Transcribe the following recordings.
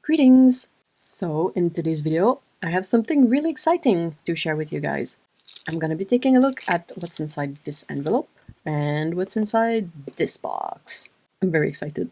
Greetings! So in today's video, I have something really exciting to share with you guys. I'm gonna be taking a look at what's inside this envelope and what's inside this box. I'm very excited.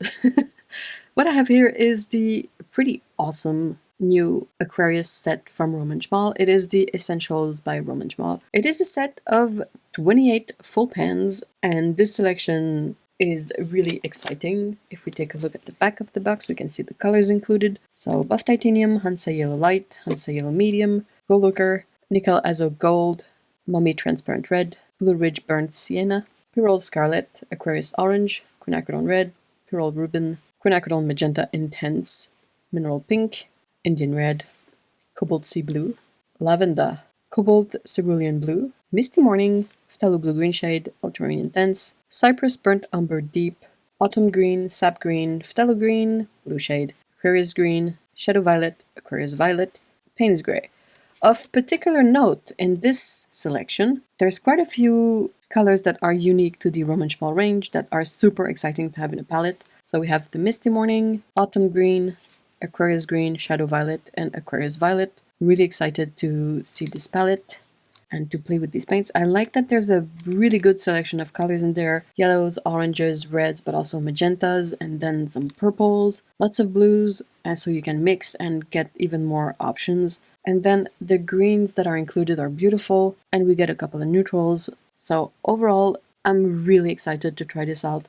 What I have here is the pretty awesome new Aquarius set from Szmal. It is the Essentials by Szmal. It is a set of 28 full pans, and this selection is really exciting. If we take a look at the back of the box, we can see the colors included. So Buff Titanium, Hansa Yellow Light, Hansa Yellow Medium, Gold Ochre, Nickel Azo Gold, Mummy Transparent Red, Blue Ridge Burnt Sienna, Pyrrole Scarlet, Aquarius Orange, Quinacridone Red, Pyrrole Ruben, Quinacridone Magenta Intense, Mineral Pink, Indian Red, Cobalt Sea Blue, Lavender, Cobalt Cerulean Blue, Misty Morning, Phthalo Blue Green Shade, Ultramarine Intense, Cypress Burnt Umber Deep, Autumn Green, Sap Green, Phthalo Green, Blue Shade, Aquarius Green, Shadow Violet, Aquarius Violet, Payne's Gray. Of particular note in this selection, there's quite a few colors that are unique to the Szmal range that are super exciting to have in a palette. So we have the Misty Morning, Autumn Green, Aquarius Green, Shadow Violet, and Aquarius Violet. Really excited to see this palette and to play with these paints. I like that there's a really good selection of colors in there. Yellows, oranges, reds, but also magentas, and then some purples, lots of blues, and so you can mix and get even more options. And then the greens that are included are beautiful, and we get a couple of neutrals. So overall, I'm really excited to try this out.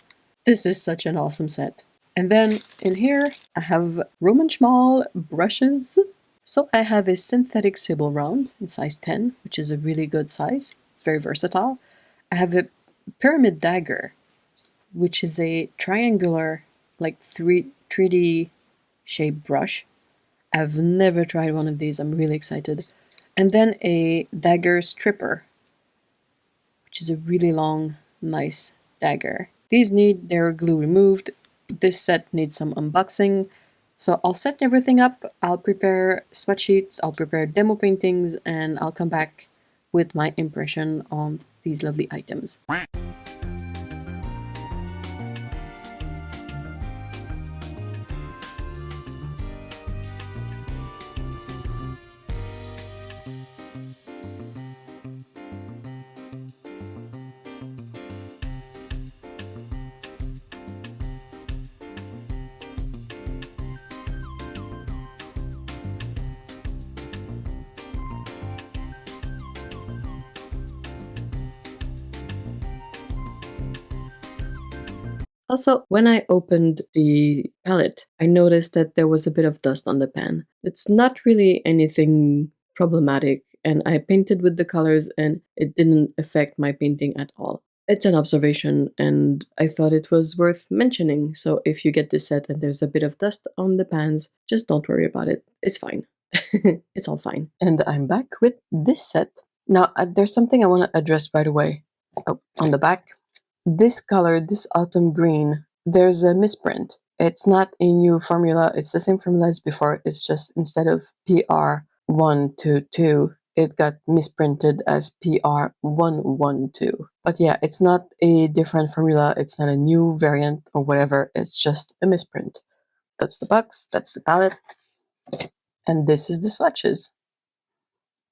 This is such an awesome set. And then in here, I have Szmal brushes. So I have a synthetic sable round in size 10, which is a really good size. It's very versatile. I have a pyramid dagger, which is a triangular, like 3D shaped brush. I've never tried one of these. I'm really excited. And then a dagger stripper, which is a really long, nice dagger. These need their glue removed. This set needs some unboxing. So I'll set everything up, I'll prepare sweatsheets, I'll prepare demo paintings, and I'll come back with my impression on these lovely items. Also, when I opened the palette, I noticed that there was a bit of dust on the pan. It's not really anything problematic, and I painted with the colors and it didn't affect my painting at all. It's an observation, and I thought it was worth mentioning. So if you get this set and there's a bit of dust on the pans, just don't worry about it. It's fine. It's all fine. And I'm back with this set. Now, there's something I want to address right away. Oh, on the back. This color, this autumn green, there's a misprint. It's not a new formula, it's the same formula as before, it's just instead of PR122, it got misprinted as PR112. But yeah, it's not a different formula, it's not a new variant or whatever, it's just a misprint. That's the box, that's the palette, and this is the swatches.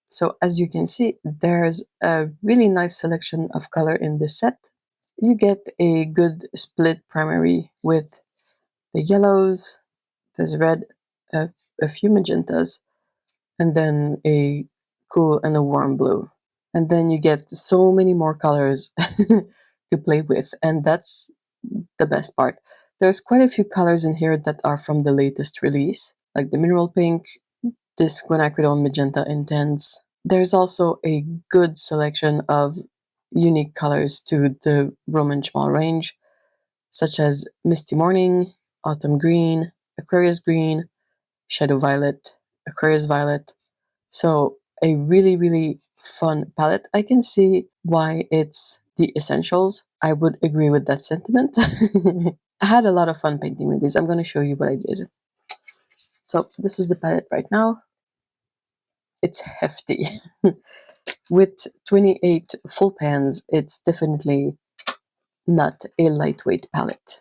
So as you can see, there's a really nice selection of color in this set. You get a good split primary with the yellows, there's red, a few magentas, and then a cool and a warm blue. And then you get so many more colors to play with, and that's the best part. There's quite a few colors in here that are from the latest release, like the Mineral Pink, this Quinacridone Magenta Intense. There's also a good selection of unique colors to the Szmal range, such as Misty Morning, Autumn Green, Aquarius Green, Shadow Violet, Aquarius Violet. So a really, really fun palette. I can see why it's the Essentials. I would agree with that sentiment. I had a lot of fun painting with these. I'm going to show you what I did. So this is the palette right now. It's hefty. With 28 full pans, it's definitely not a lightweight palette.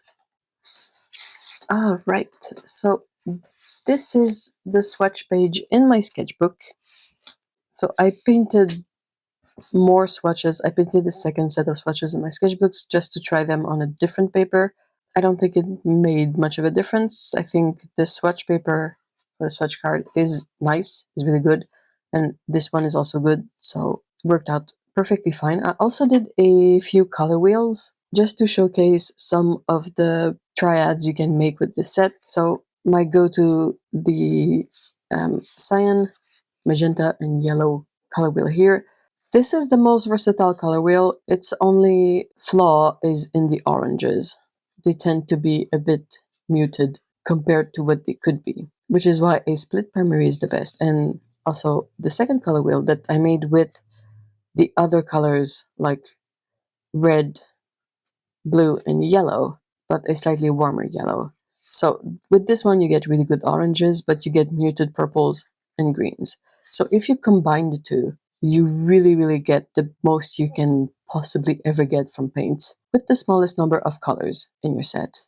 All right, so this is the swatch page in my sketchbook. So I painted more swatches. I painted the second set of swatches in my sketchbooks just to try them on a different paper. I don't think it made much of a difference. I think the swatch paper, the swatch card is nice, is really good. And this one is also good, so it worked out perfectly fine. I also did a few color wheels just to showcase some of the triads you can make with this set. So my go-to, the cyan, magenta, and yellow color wheel here. This is the most versatile color wheel. Its only flaw is in the oranges. They tend to be a bit muted compared to what they could be, which is why a split primary is the best. And also the second color wheel that I made with the other colors like red, blue, and yellow, but a slightly warmer yellow. So with this one, you get really good oranges, but you get muted purples and greens. So if you combine the two, you really get the most you can possibly ever get from paints with the smallest number of colors in your set.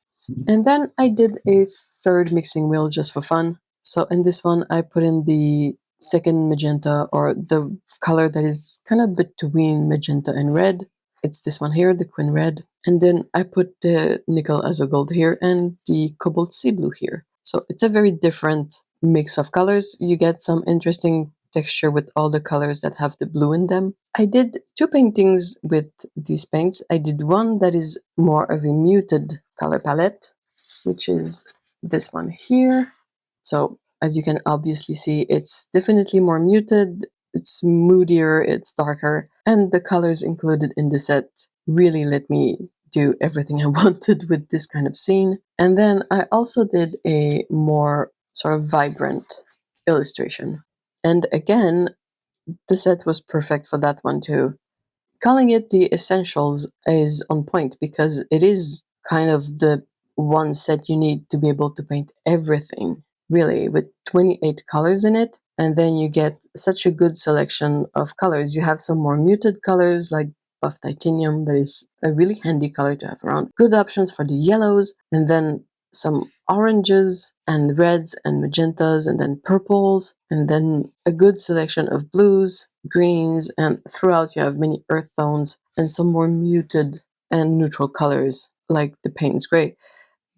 And then I did a third mixing wheel just for fun. So in this one, I put in the second magenta, or the color that is kind of between magenta and red. It's this one here, the Quin Red. And then I put the Nickel Azo Gold here and the Cobalt Sea Blue here. So it's a very different mix of colors. You get some interesting texture with all the colors that have the blue in them. I did two paintings with these paints. I did one that is more of a muted color palette, which is this one here. So as you can obviously see, it's definitely more muted, it's moodier, it's darker, and the colors included in the set really let me do everything I wanted with this kind of scene. And then I also did a more sort of vibrant illustration. And again, the set was perfect for that one too. Calling it the Essentials is on point because it is kind of the one set you need to be able to paint everything, really, with 28 colors in it. And then you get such a good selection of colors. You have some more muted colors like buff titanium, that is a really handy color to have around. Good options for the yellows, and then some oranges and reds and magentas and then purples, and then a good selection of blues, greens, and throughout you have many earth tones and some more muted and neutral colors like the Payne's Gray.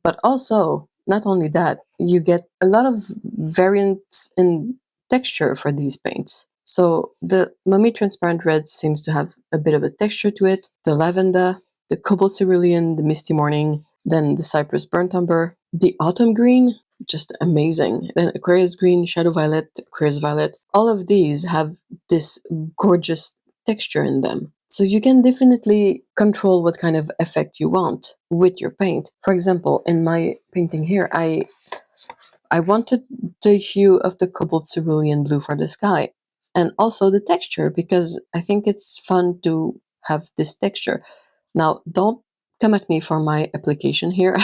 But also, not only that, you get a lot of variants in texture for these paints. So the Mummy Transparent Red seems to have a bit of a texture to it. The Lavender, the Cobalt Cerulean, the Misty Morning, then the Cypress Burnt Umber, the Autumn Green, just amazing. Then Aquarius Green, Shadow Violet, Aquarius Violet. All of these have this gorgeous texture in them. So you can definitely control what kind of effect you want with your paint. For example, in my painting here, I wanted the hue of the Cobalt Cerulean Blue for the sky, and also the texture, because I think it's fun to have this texture. Now, don't come at me for my application here.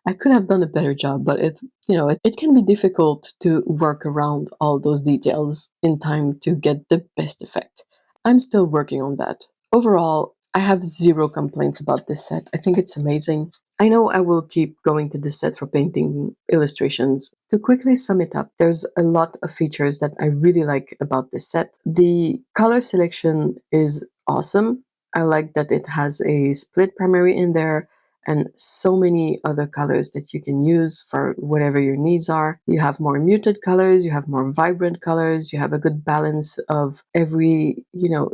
I could have done a better job, but it can be difficult to work around all those details in time to get the best effect. I'm still working on that. Overall, I have zero complaints about this set. I think it's amazing. I know I will keep going to this set for painting illustrations. To quickly sum it up, there's a lot of features that I really like about this set. The color selection is awesome. I like that it has a split primary in there and so many other colors that you can use for whatever your needs are. You have more muted colors, you have more vibrant colors, you have a good balance of every,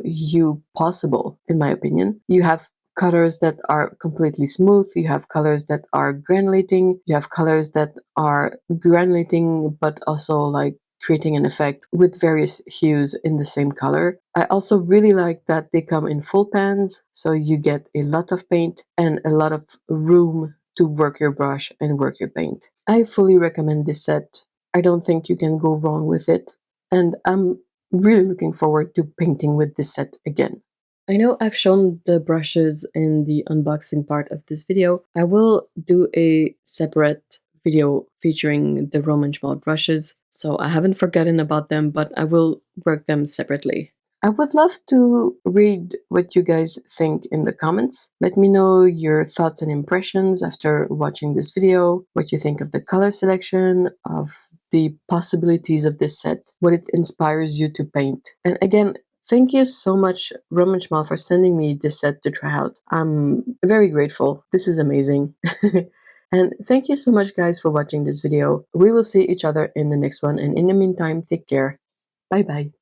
hue possible, in my opinion. You have colors that are completely smooth, you have colors that are granulating, you have colors that are granulating but also like creating an effect with various hues in the same color. I also really like that they come in full pans, so you get a lot of paint and a lot of room to work your brush and work your paint. I fully recommend this set. I don't think you can go wrong with it, and I'm really looking forward to painting with this set again. I know I've shown the brushes in the unboxing part of this video. I will do a separate video featuring the Roman Szmal brushes, so I haven't forgotten about them, but I will work them separately. I would love to read what you guys think in the comments. Let me know your thoughts and impressions after watching this video, what you think of the color selection, of the possibilities of this set, what it inspires you to paint. And again, thank you so much, Szmal, for sending me this set to try out. I'm very grateful. This is amazing. And thank you so much, guys, for watching this video. We will see each other in the next one. And in the meantime, take care. Bye bye.